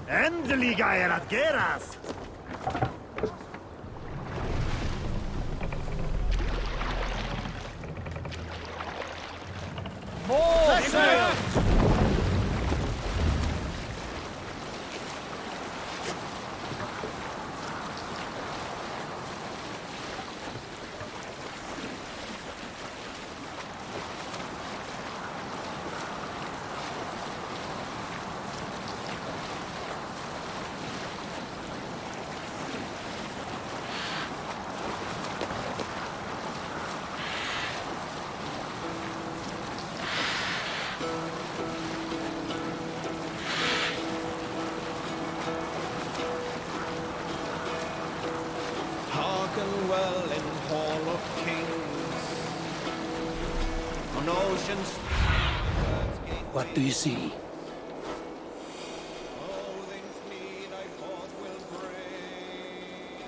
Endeliga er att geras! More sail! Hearken well in Hall of Kings. On oceans. What do you see? All things meet I forth will bring.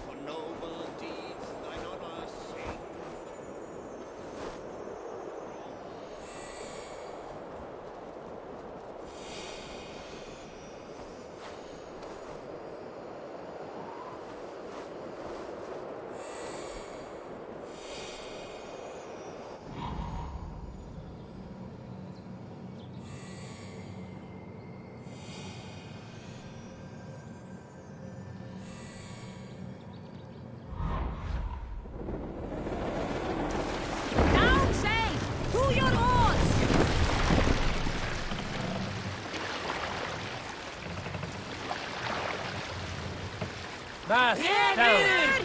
For noble deeds thine honor sing. Down sail! To your oars! Mast down!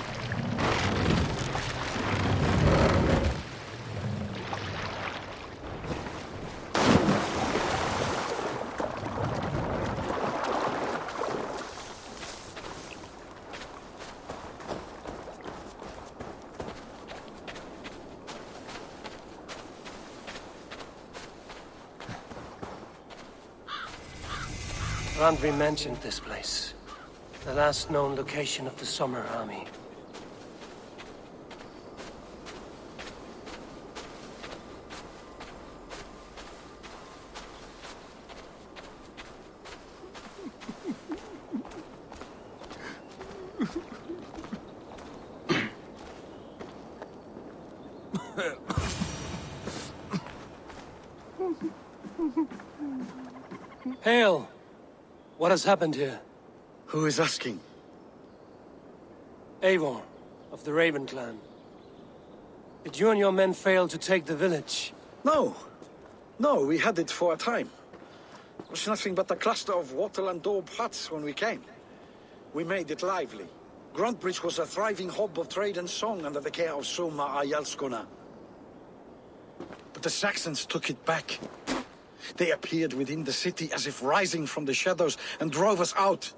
Randvi mentioned this place. The last known location of the Summer Army. Hail! What has happened here? Who is asking? Eivor, of the Raven clan. Did you and your men fail to take the village? No. No, we had it for a time. It was nothing but a cluster of wattle and daub huts when we came. We made it lively. Gruntbridge was a thriving hub of trade and song under the care of Soma Ayalskona. But the Saxons took it back. They appeared within the city as if rising from the shadows and drove us out.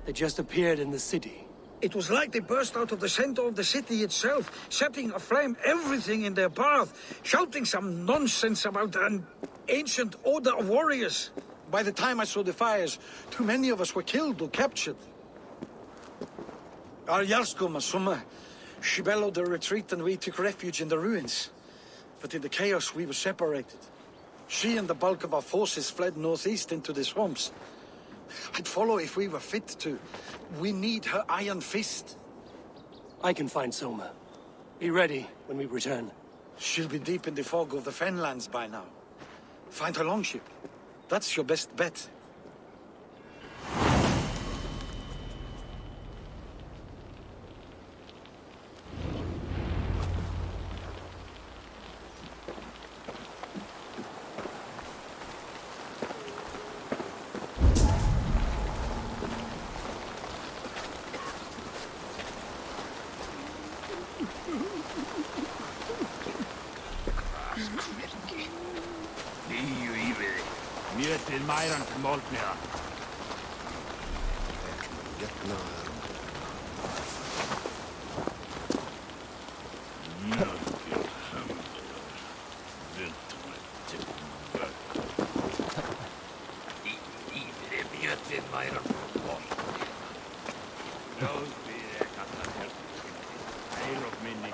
They just appeared in the city. It was like they burst out of the center of the city itself, setting aflame everything in their path, shouting some nonsense about an ancient order of warriors. By the time I saw the fires, too many of us were killed or captured. Our Yarskoma, Soma, she bellowed a retreat and we took refuge in the ruins. But in the chaos we were separated. She and the bulk of our forces fled northeast into the swamps. I'd follow if we were fit to. We need her iron fist. I can find Soma. Be ready when we return. She'll be deep in the fog of the Fenlands by now. Find her longship. That's your best bet. Mjötið mæran til moldniða. Mjötið mæran til moldniða. Ljóðbýðið kallar fjölskyldinni. Heilók minni.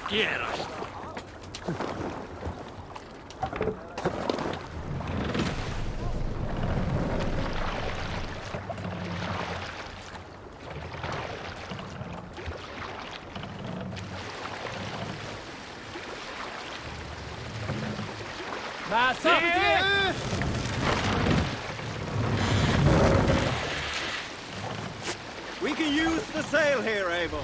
gerast? Mast up again! We can use the sail here, Avon.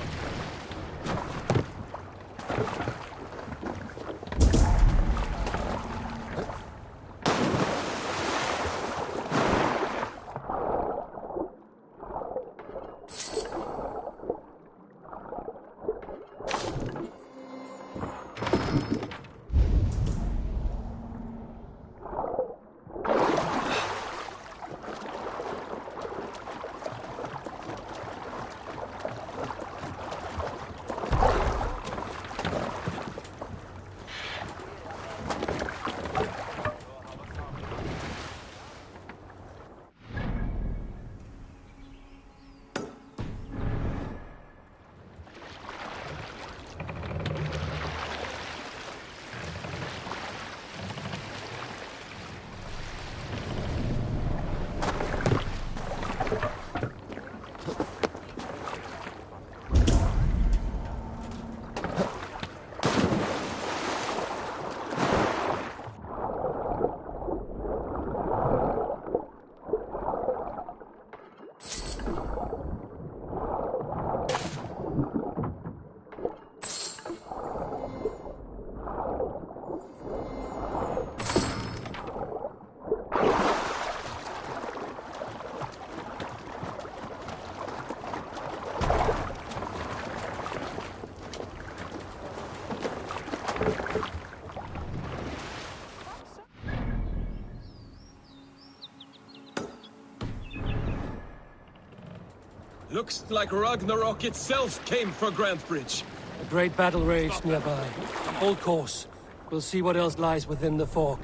Looks like Ragnarok itself came for Grantbridge. A great battle raged nearby. Hold course. We'll see what else lies within the fork.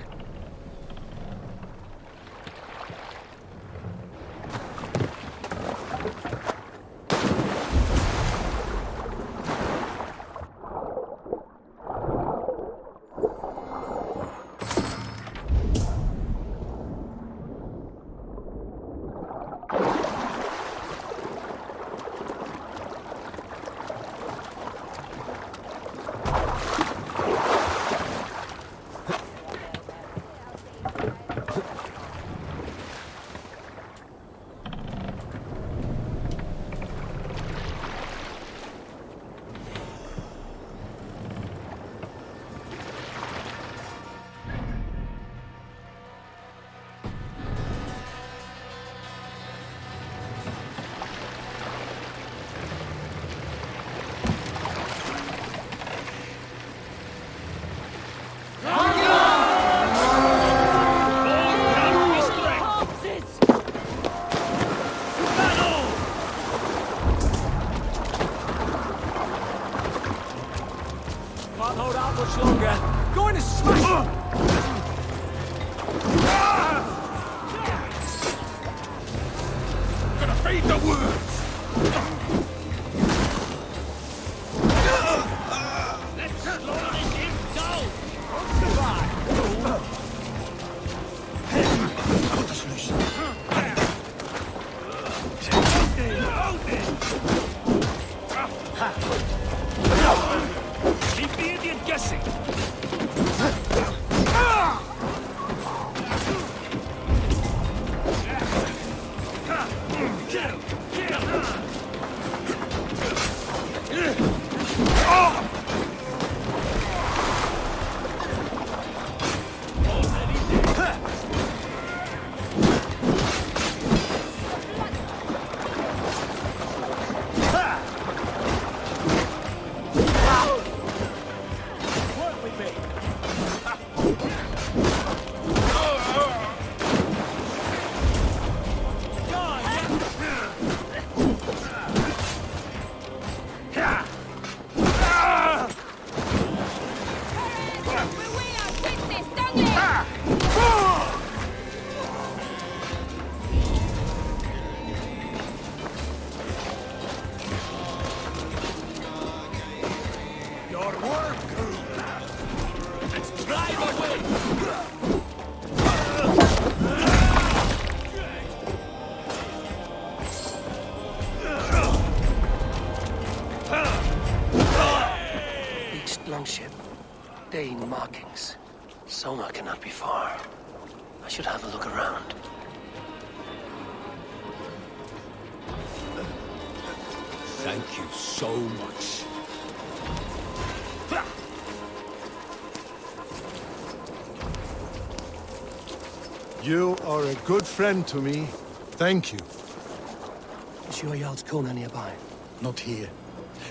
Can't hold out much longer. Going to smash! Gonna feed the words! Let's slaughter him down! Keep the Indian guessing! Kill! Kill! Longship. Dane markings. Soma cannot be far. I should have a look around. Thank you so much. You are a good friend to me. Thank you. Is your Jarl's Kona nearby? Not here.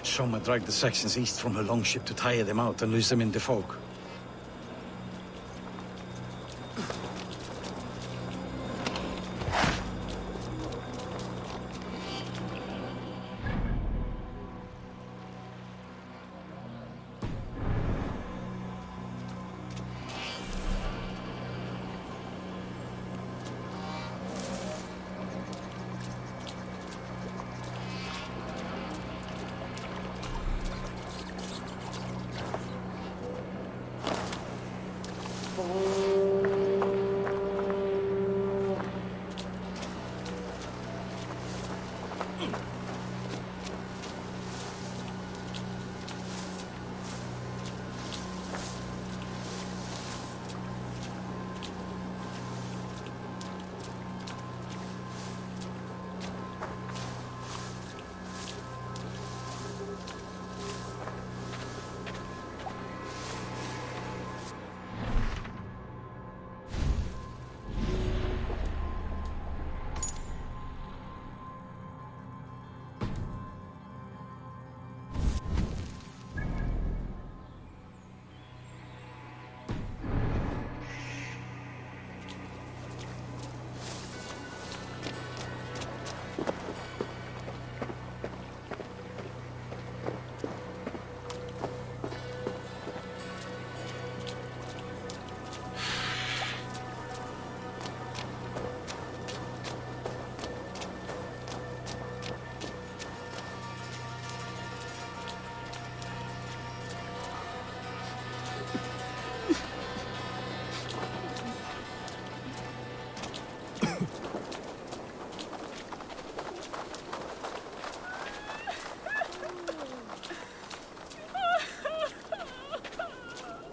Soma dragged the Saxons east from her longship to tire them out and lose them in the fog.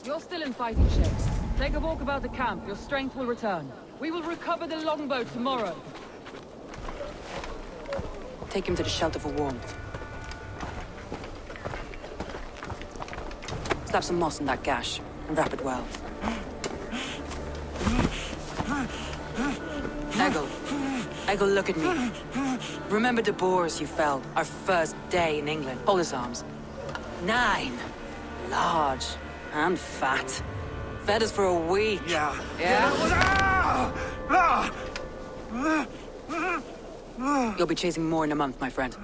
You're still in fighting shape. Take a walk about the camp. Your strength will return. We will recover the longboat tomorrow. Take him to the shelter for warmth. Slap some moss in that gash, and wrap it well. Eggle, look at me. Remember the boars you felled, our first day in England? Hold his arms. 9. Large. And fat. Fed us for a week. Yeah. You'll be chasing more in a month, my friend.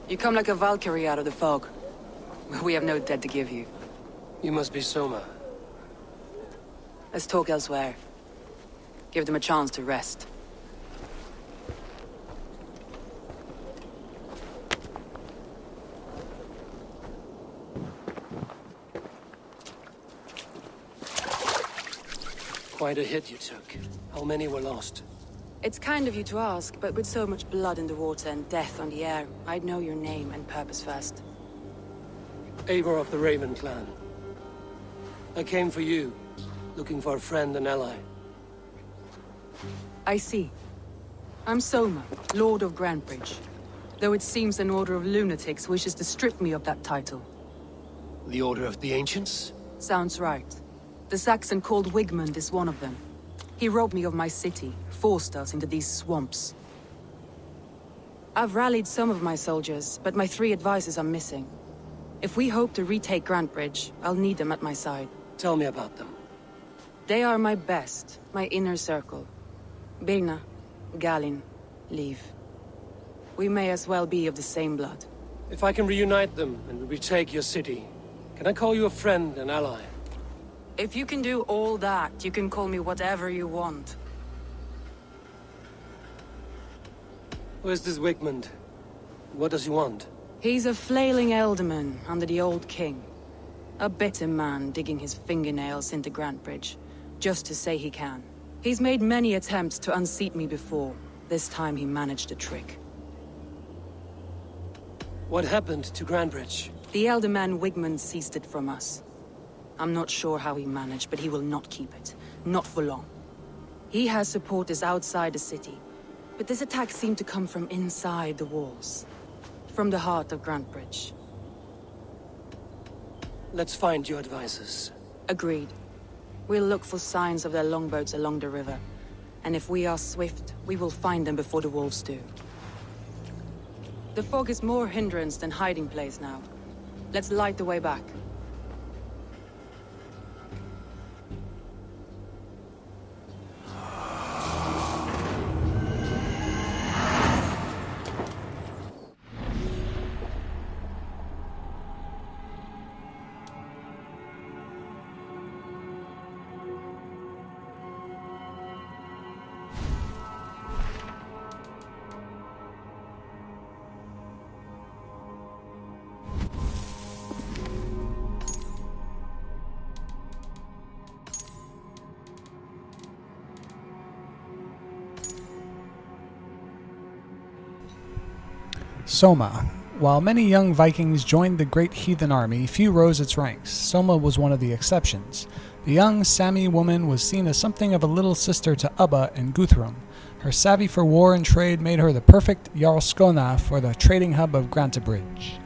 You come like a Valkyrie out of the fog. We have no dead to give you. You must be Soma. Let's talk elsewhere. Give them a chance to rest. Quite a hit you took. How many were lost? It's kind of you to ask, but with so much blood in the water and death on the air, I'd know your name and purpose first. Eivor of the Raven clan. I came for you, looking for a friend and ally. I see. I'm Soma, Lord of Grantebridge. Though it seems an order of lunatics wishes to strip me of that title. The Order of the Ancients? Sounds right. The Saxon called Wigmund is one of them. He robbed me of my city, forced us into these swamps. I've rallied some of my soldiers, but my 3 advisors are missing. If we hope to retake Grantebridge, I'll need them at my side. Tell me about them. They are my best, my inner circle. Birna, Galin, Liv. We may as well be of the same blood. If I can reunite them and retake your city, can I call you a friend and ally? If you can do all that, you can call me whatever you want. Where's this Wigmund? What does he want? He's a flailing elderman under the old king. A bitter man digging his fingernails into Grantebridge, just to say he can. He's made many attempts to unseat me before, This time he managed a trick. What happened to Grantebridge? The elder man Wigmund seized it from us. I'm not sure how he managed, but he will not keep it. Not for long. He has supporters outside the city, but this attack seemed to come from inside the walls. From the heart of Grantebridge. Let's find your advisors. Agreed. We'll look for signs of their longboats along the river. And if we are swift, we will find them before the wolves do. The fog is more hindrance than hiding place now. Let's light the way back. Soma. While many young Vikings joined the great heathen army, few rose its ranks. Soma was one of the exceptions. The young Sami woman was seen as something of a little sister to Ubba and Guthrum. Her savvy for war and trade made her the perfect Jarlskona for the trading hub of Grantebridge.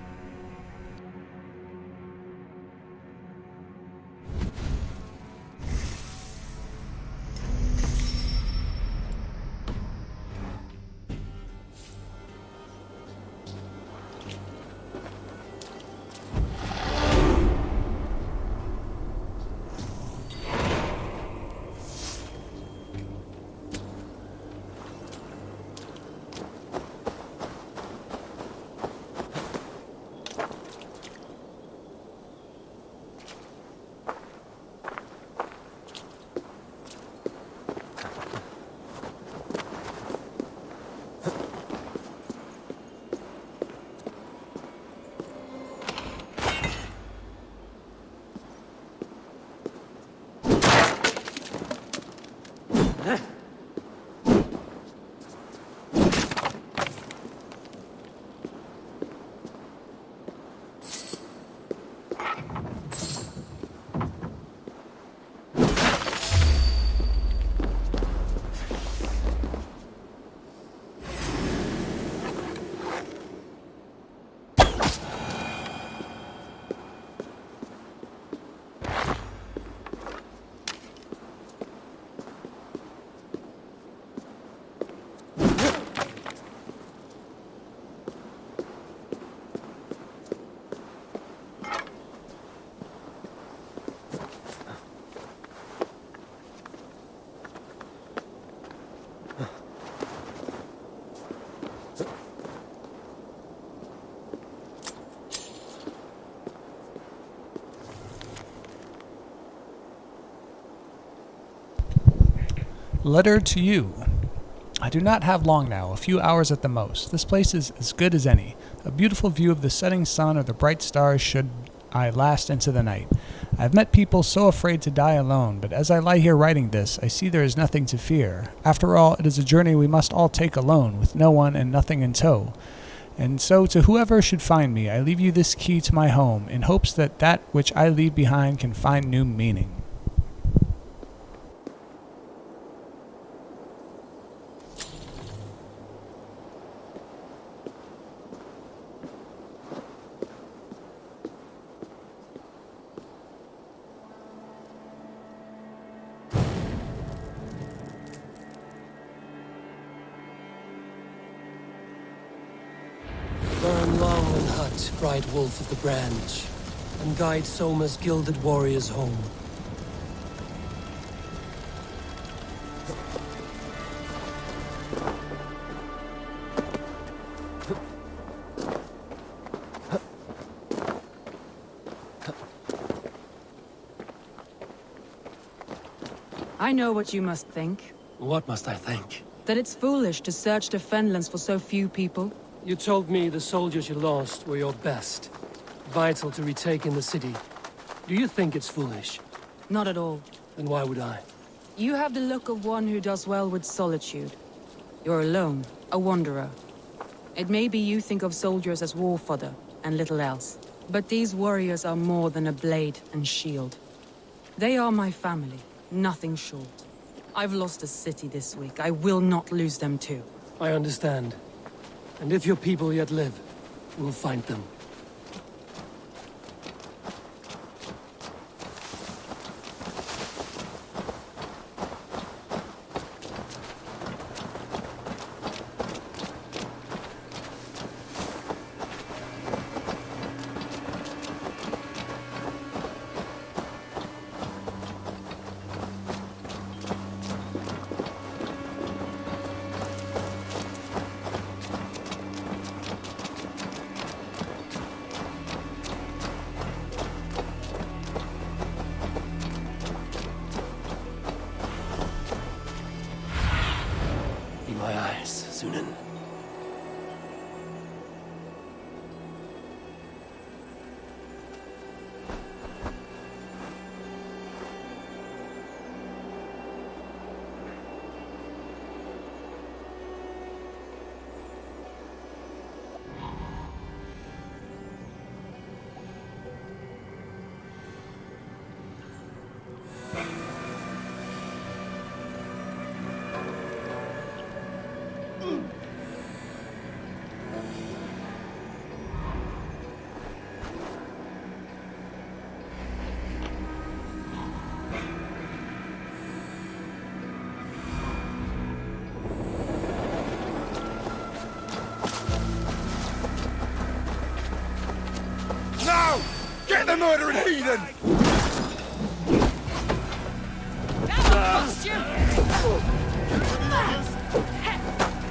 Letter to you. I do not have long now, a few hours at the most. This place is as good as any. A beautiful view of the setting sun or the bright stars should I last into the night. I have met people so afraid to die alone, but as I lie here writing this, I see there is nothing to fear. After all, it is a journey we must all take alone, with no one and nothing in tow. And so to whoever should find me, I leave you this key to my home, in hopes that that which I leave behind can find new meaning. Burn long and hot, bright wolf of the branch, and guide Soma's gilded warriors home. I know what you must think. What must I think? That it's foolish to search the Fenlands for so few people. You told me the soldiers you lost were your best. Vital to retaking the city. Do you think it's foolish? Not at all. Then why would I? You have the look of one who does well with solitude. You're alone, a wanderer. It may be you think of soldiers as war fodder and little else, but these warriors are more than a blade and shield. They are my family, nothing short. I've lost a city this week. I will not lose them too. I understand. And if your people yet live, we'll find them. Be my eyes, Sunan. Now! Get the murdering heathen! That'll cost you!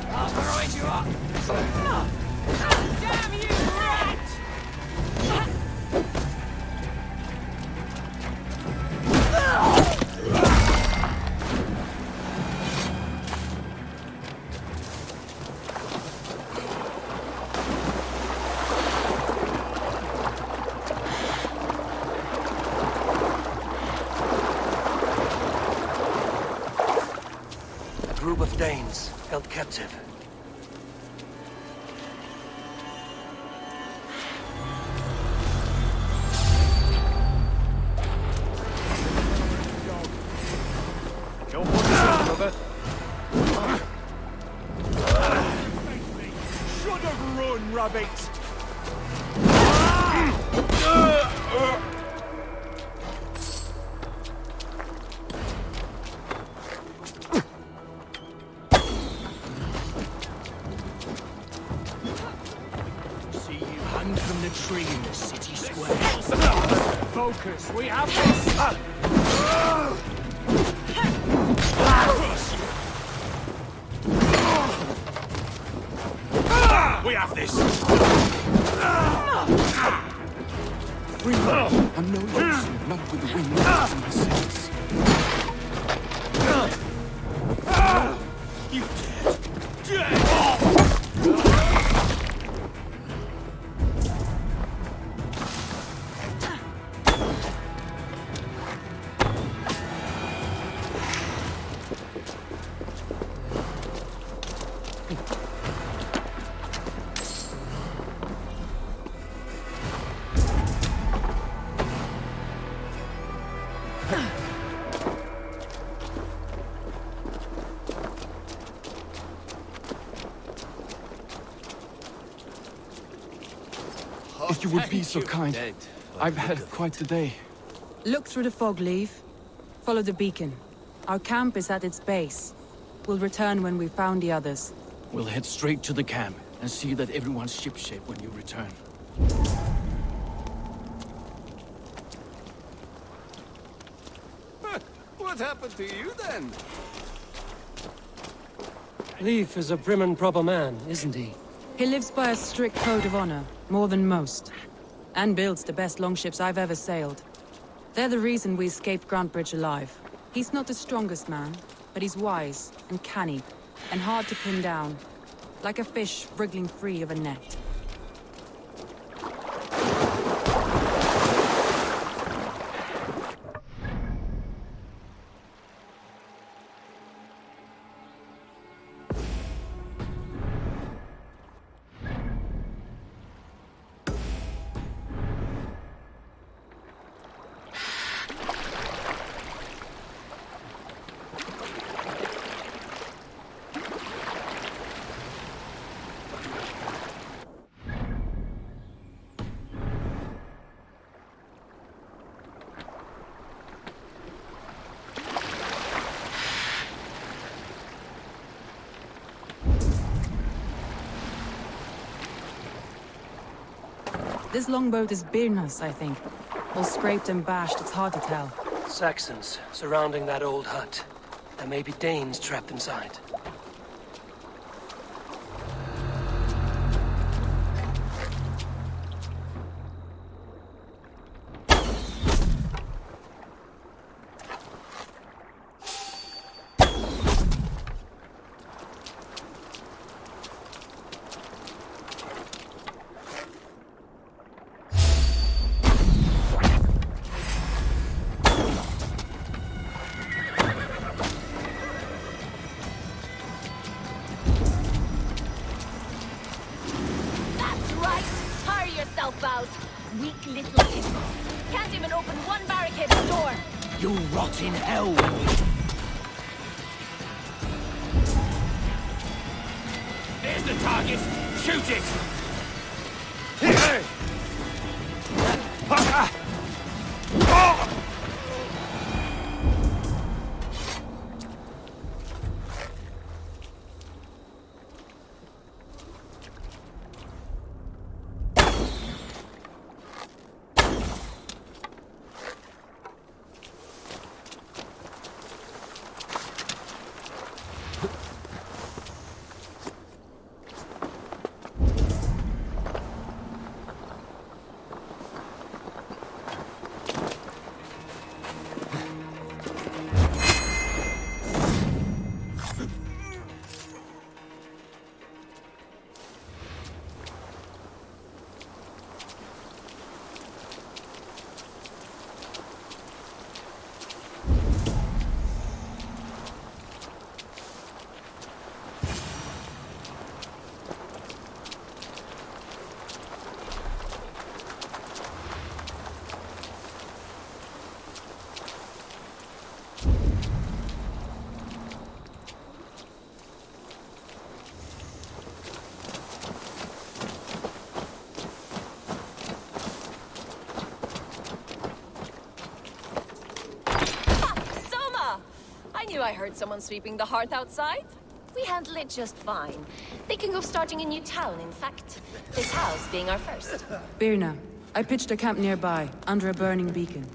I'll grind you up! Damn you, rat! A group of Danes held captive. Should have run, rabbit! See you hang from the tree in the city square. Focus, we have this! We have this! I'm no use, not with the wind in my sails. You dead! If you would be so kind. I've had quite the day. Look through the fog, Leaf. Follow the beacon. Our camp is at its base. We'll return when we've found the others. We'll head straight to the camp and see that everyone's shipshape when you return. What happened to you then? Leif is a prim and proper man, isn't he? He lives by a strict code of honor, more than most. And builds the best longships I've ever sailed. They're the reason we escaped Grantbridge alive. He's not the strongest man, but he's wise and canny, and hard to pin down. Like a fish wriggling free of a net. This longboat is Birna's, I think. All scraped and bashed, it's hard to tell. Saxons surrounding that old hut. There may be Danes trapped inside. That's right! Tire yourself out! Weak little pistols. Can't even open one barricaded door! You rot in hell! There's the target! Shoot it! I heard someone sweeping the hearth outside. We handle it just fine. Thinking of starting a new town, in fact. This house being our first. Birna, I pitched a camp nearby, under a burning beacon.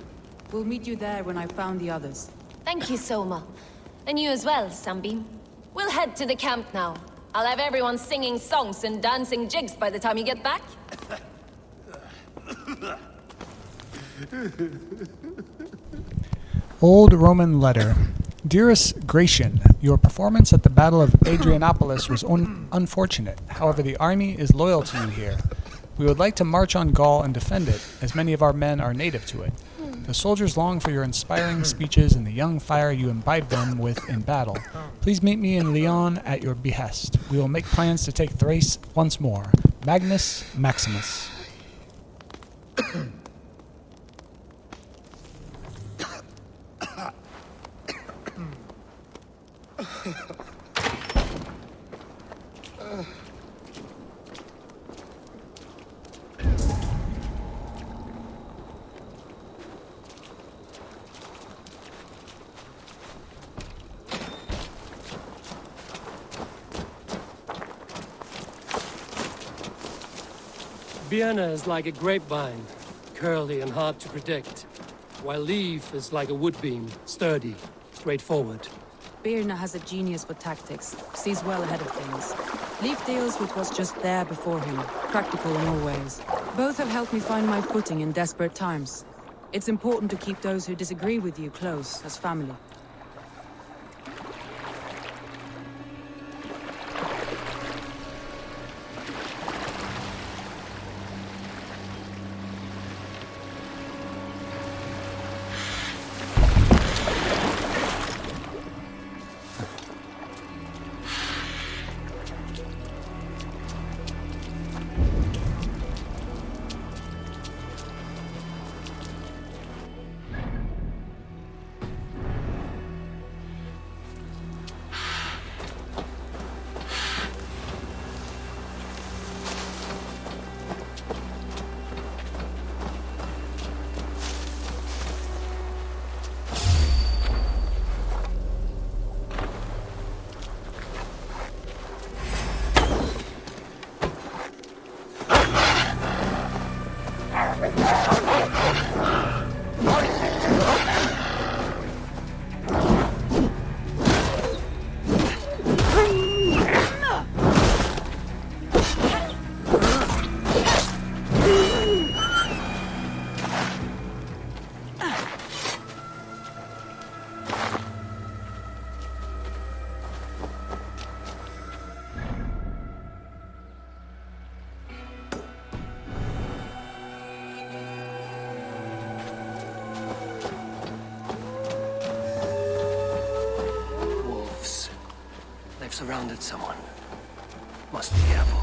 We'll meet you there when I've found the others. Thank you, Soma. And you as well, Sunbeam. We'll head to the camp now. I'll have everyone singing songs and dancing jigs by the time you get back. Old Roman letter. Dearest Gratian, your performance at the Battle of Adrianopolis was unfortunate. However, the army is loyal to you here. We would like to march on Gaul and defend it, as many of our men are native to it. The soldiers long for your inspiring speeches and the young fire you imbibe them with in battle. Please meet me in Lyon at your behest. We will make plans to take Thrace once more. Magnus Maximus. Vienna is like a grapevine, curly and hard to predict, while Leaf is like a woodbeam, sturdy, straightforward. Birna has a genius for tactics, sees well ahead of things. Leaf deals with what's just there before him, practical in all ways. Both have helped me find my footing in desperate times. It's important to keep those who disagree with you close, as family. I've surrounded someone. Must be careful.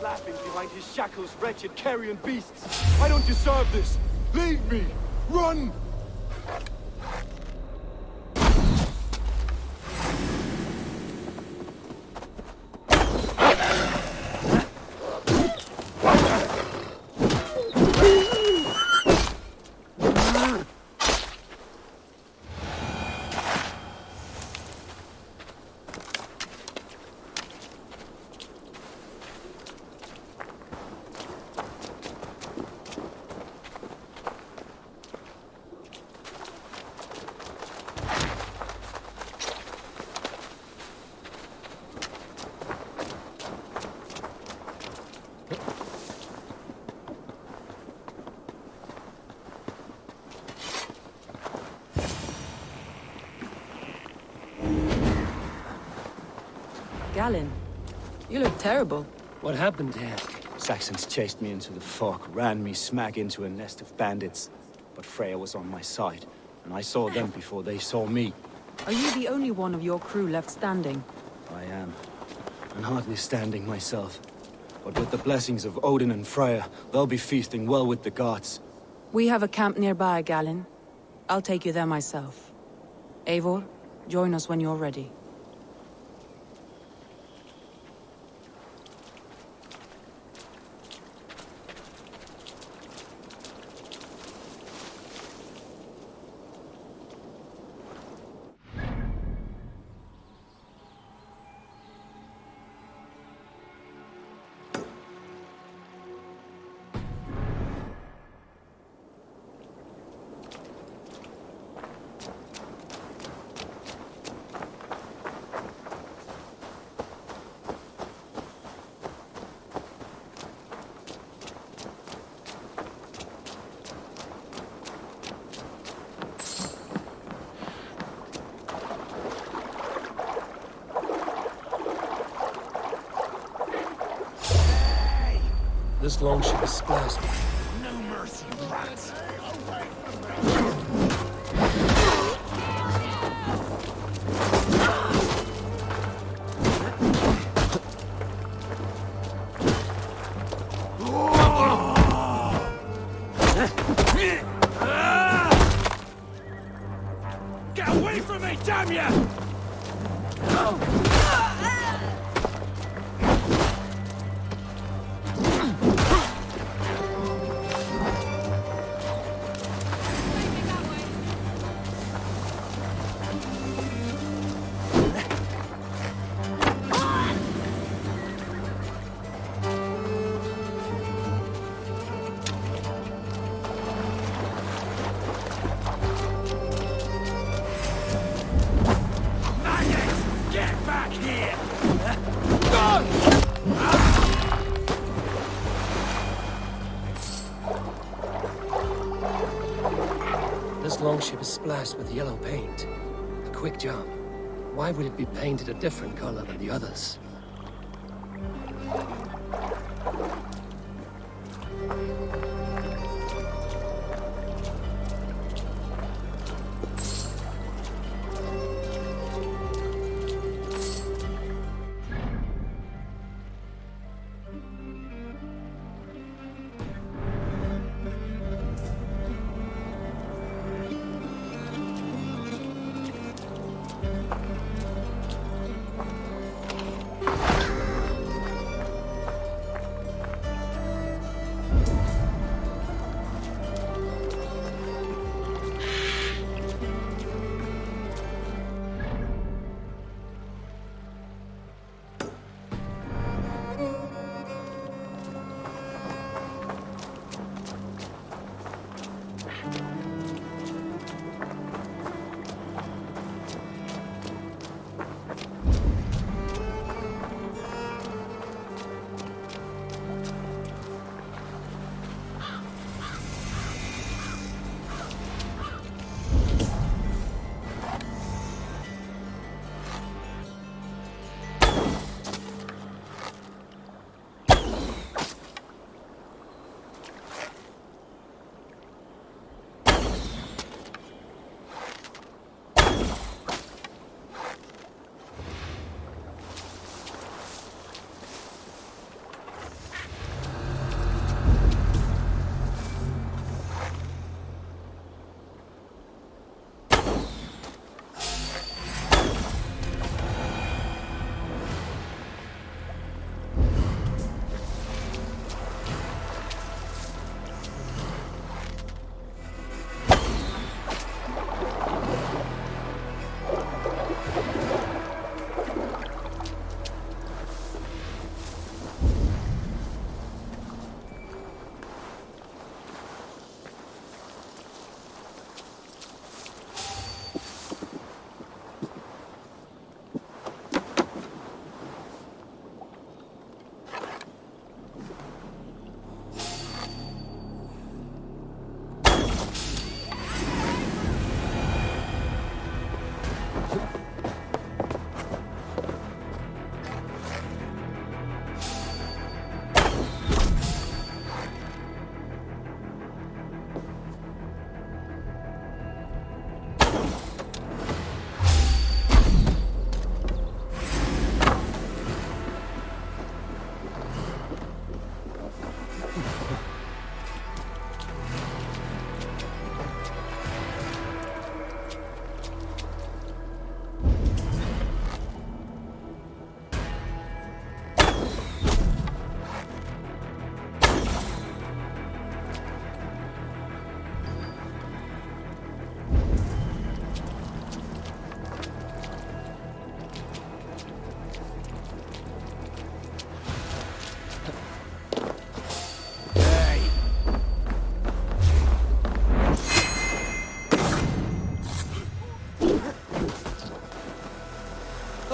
Laughing behind his shackles, wretched carrion beasts. I don't deserve this. Leave me. Run! Galen, you look terrible. What happened here? Saxons chased me into the fog, ran me smack into a nest of bandits. But Freya was on my side, and I saw them before they saw me. Are you the only one of your crew left standing? I am. And hardly standing myself. But with the blessings of Odin and Freya, they'll be feasting well with the gods. We have a camp nearby, Galen. I'll take you there myself. Eivor, join us when you're ready. This longship is splashed. No mercy, rats. Get away from me, damn you! This longship is splashed with yellow paint. A quick job. Why would it be painted a different color than the others?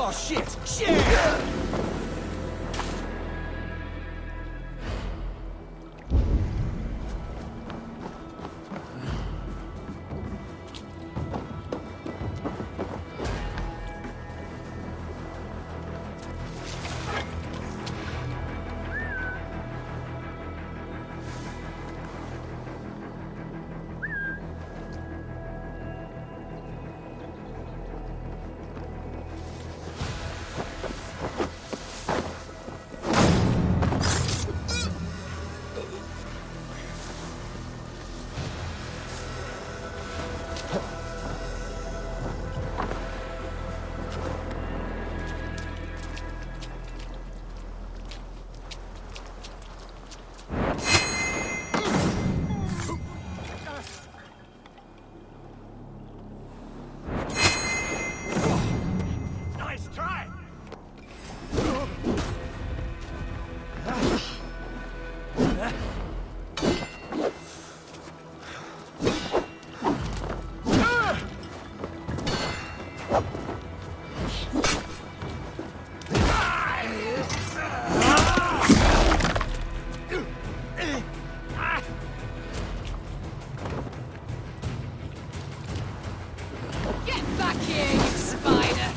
Oh, shit! Shit! Nice try! Get back here, you spider!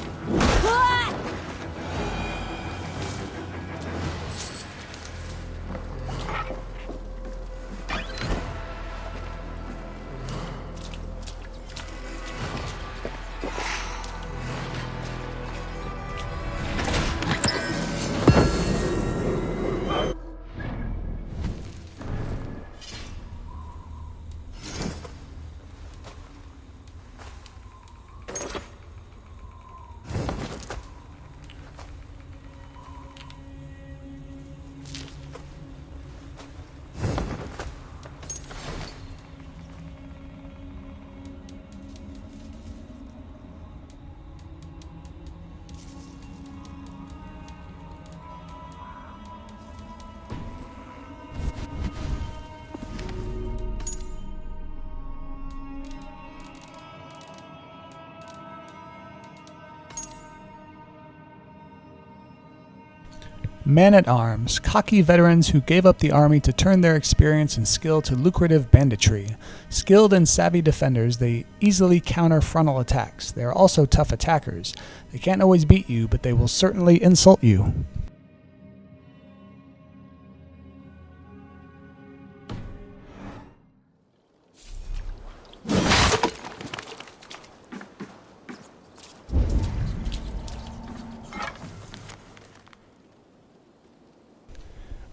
Men-at-arms, cocky veterans who gave up the army to turn their experience and skill to lucrative banditry. Skilled and savvy defenders, they easily counter frontal attacks. They are also tough attackers. They can't always beat you, but they will certainly insult you.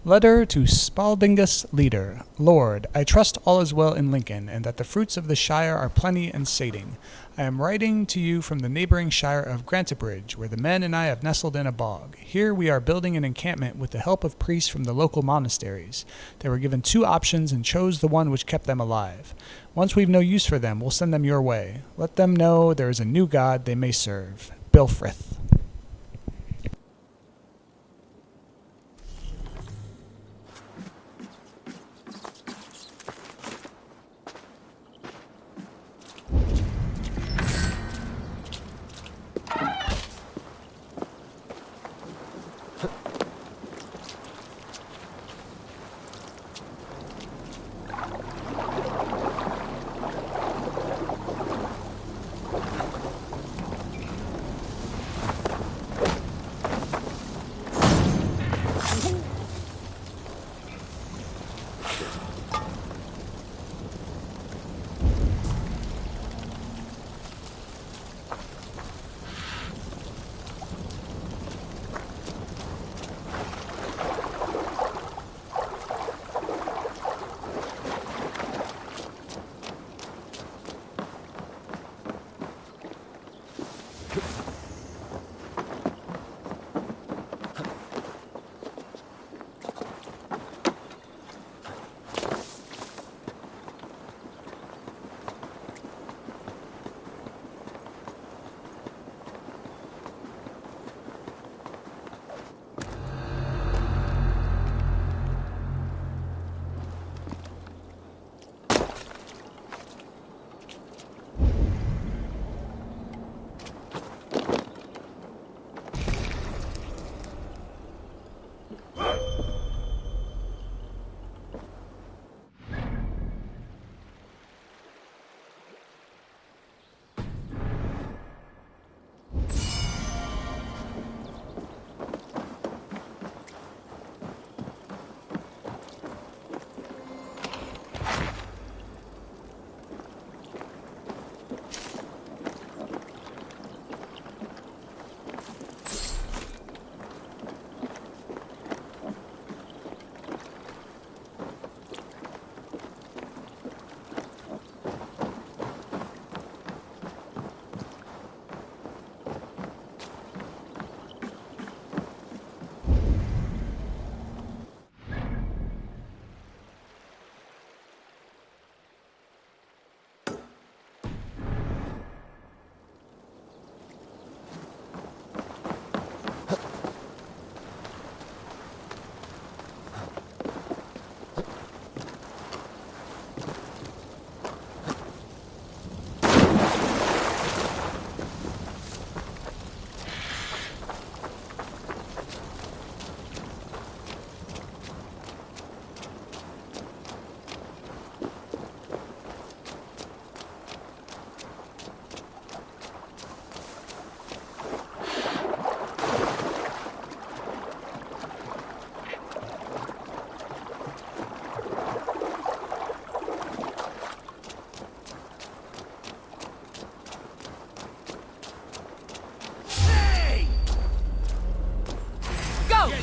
Letter to Spaldingus Leader. Lord, I trust all is well in Lincoln, and that the fruits of the shire are plenty and sating. I am writing to you from the neighboring shire of Grantebridge, where the men and I have nestled in a bog. Here we are building an encampment with the help of priests from the local monasteries. They were given 2 options and chose the one which kept them alive. Once we've no use for them, we'll send them your way. Let them know there is a new god they may serve. Bilfrith.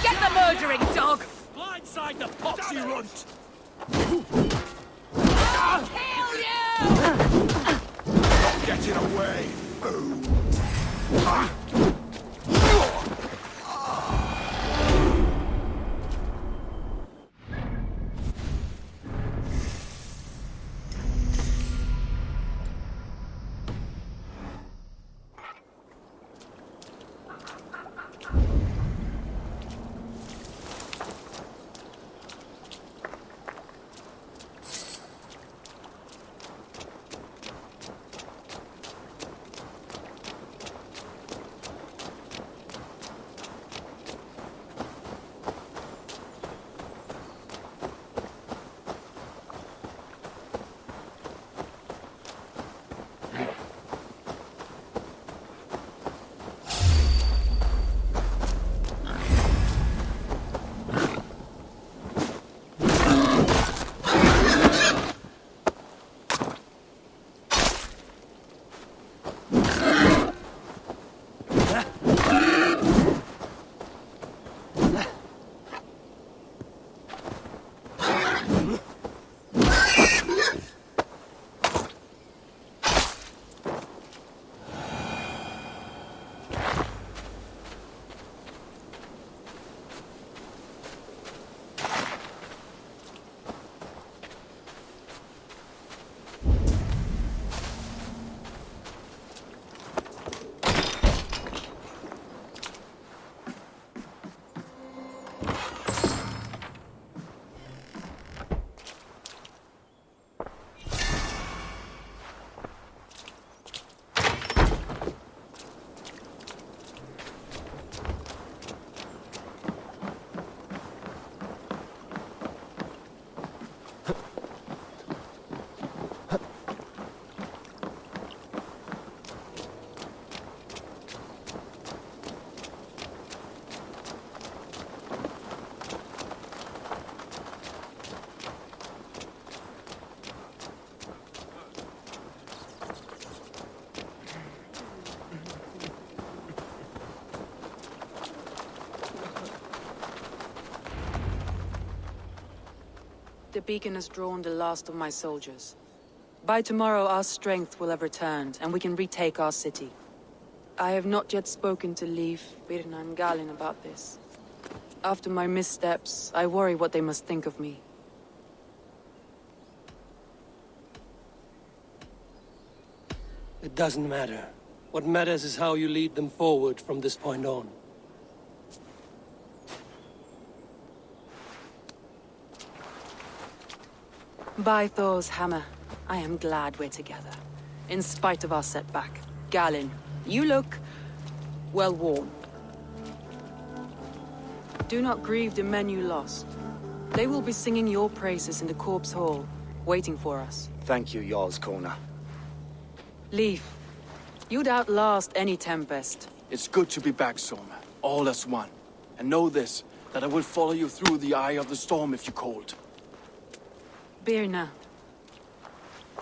Get the murdering dog! Blindside the poxy runt! I'll kill you! Getting away! The beacon has drawn the last of my soldiers. By tomorrow our strength will have returned, and we can retake our city. I have not yet spoken to Leif, Birna and Galin about this. After my missteps, I worry what they must think of me. It doesn't matter. What matters is how you lead them forward from this point on. By Thor's hammer, I am glad we're together. In spite of our setback. Galin, you look... well worn. Do not grieve the men you lost. They will be singing your praises in the Corpse Hall, waiting for us. Thank you, Jarl's Kona. Leif, you'd outlast any tempest. It's good to be back, Soma. All as one. And know this, that I will follow you through the eye of the storm if you called. Birna.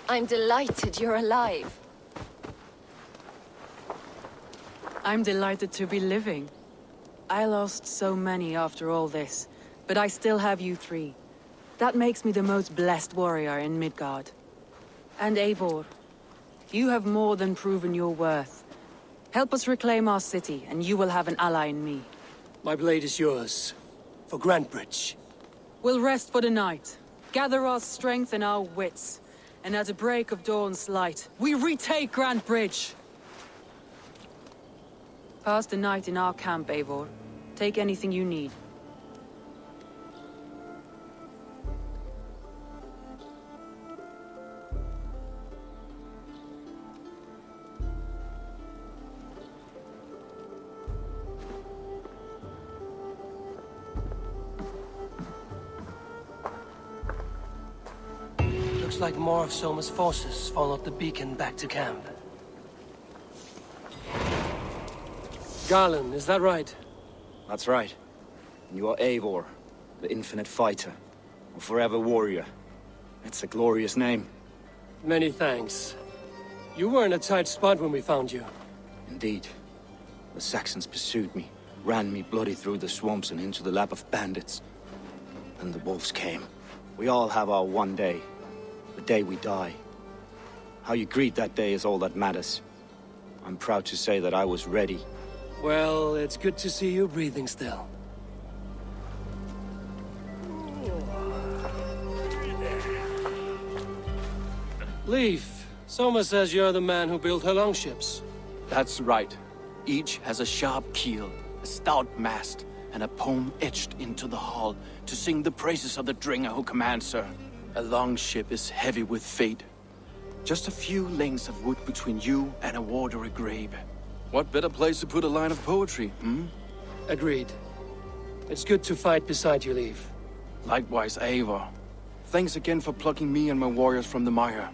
I'm delighted you're alive. I'm delighted to be living. I lost so many after all this, but I still have you three. That makes me the most blessed warrior in Midgard. And Eivor, you have more than proven your worth. Help us reclaim our city, and you will have an ally in me. My blade is yours. For Grantbridge. We'll rest for the night. Gather our strength and our wits. And at the break of dawn's light, we retake Grantbridge! Pass the night in our camp, Eivor. Take anything you need. Looks like more of Soma's forces followed the beacon back to camp. Garland, is that right? That's right. And you are Eivor, the infinite fighter, a forever warrior. It's a glorious name. Many thanks. You were in a tight spot when we found you. Indeed. The Saxons pursued me, ran me bloody through the swamps and into the lap of bandits. And the wolves came. We all have our one day, the day we die. How you greet that day is all that matters. I'm proud to say that I was ready. Well, it's good to see you breathing still. Leif, Soma says you're the man who built her longships. That's right. Each has a sharp keel, a stout mast, and a poem etched into the hull to sing the praises of the Dringer who commands her. A longship is heavy with fate. Just a few lengths of wood between you and a watery grave. What better place to put a line of poetry, hmm? Agreed. It's good to fight beside you, Leif. Likewise, Eivor. Thanks again for plucking me and my warriors from the mire.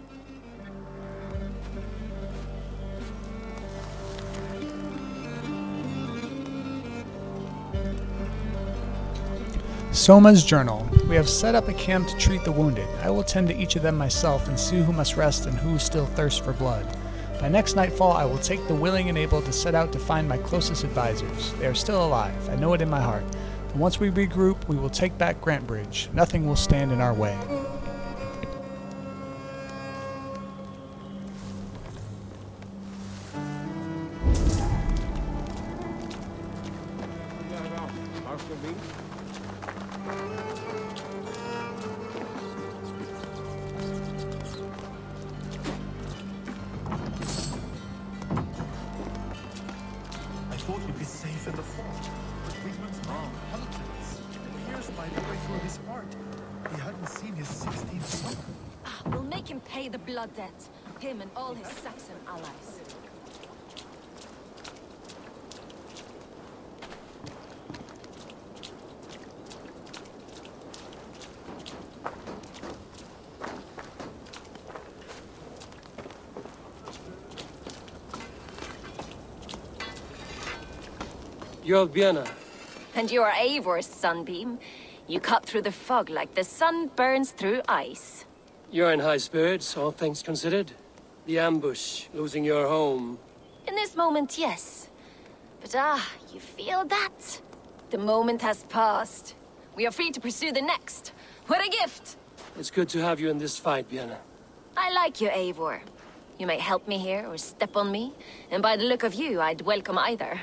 Soma's journal. We have set up a camp to treat the wounded. I will tend to each of them myself and see who must rest and who still thirsts for blood. By next nightfall, I will take the willing and able to set out to find my closest advisors. They are still alive. I know it in my heart. And once we regroup, we will take back Grantbridge. Nothing will stand in our way. I thought we'd be safe in the fort, but Wigman's mom hunted us. It appears by the way through his heart, he hadn't seen his 16th summer. We'll make him pay the blood debt. Him and all his Saxon allies. You're Vienna. And you are Eivor's sunbeam. You cut through the fog like the sun burns through ice. You're in high spirits, all things considered. The ambush, losing your home. In this moment, yes. But you feel that? The moment has passed. We are free to pursue the next. What a gift! It's good to have you in this fight, Vienna. I like you, Eivor. You may help me here or step on me, and by the look of you, I'd welcome either.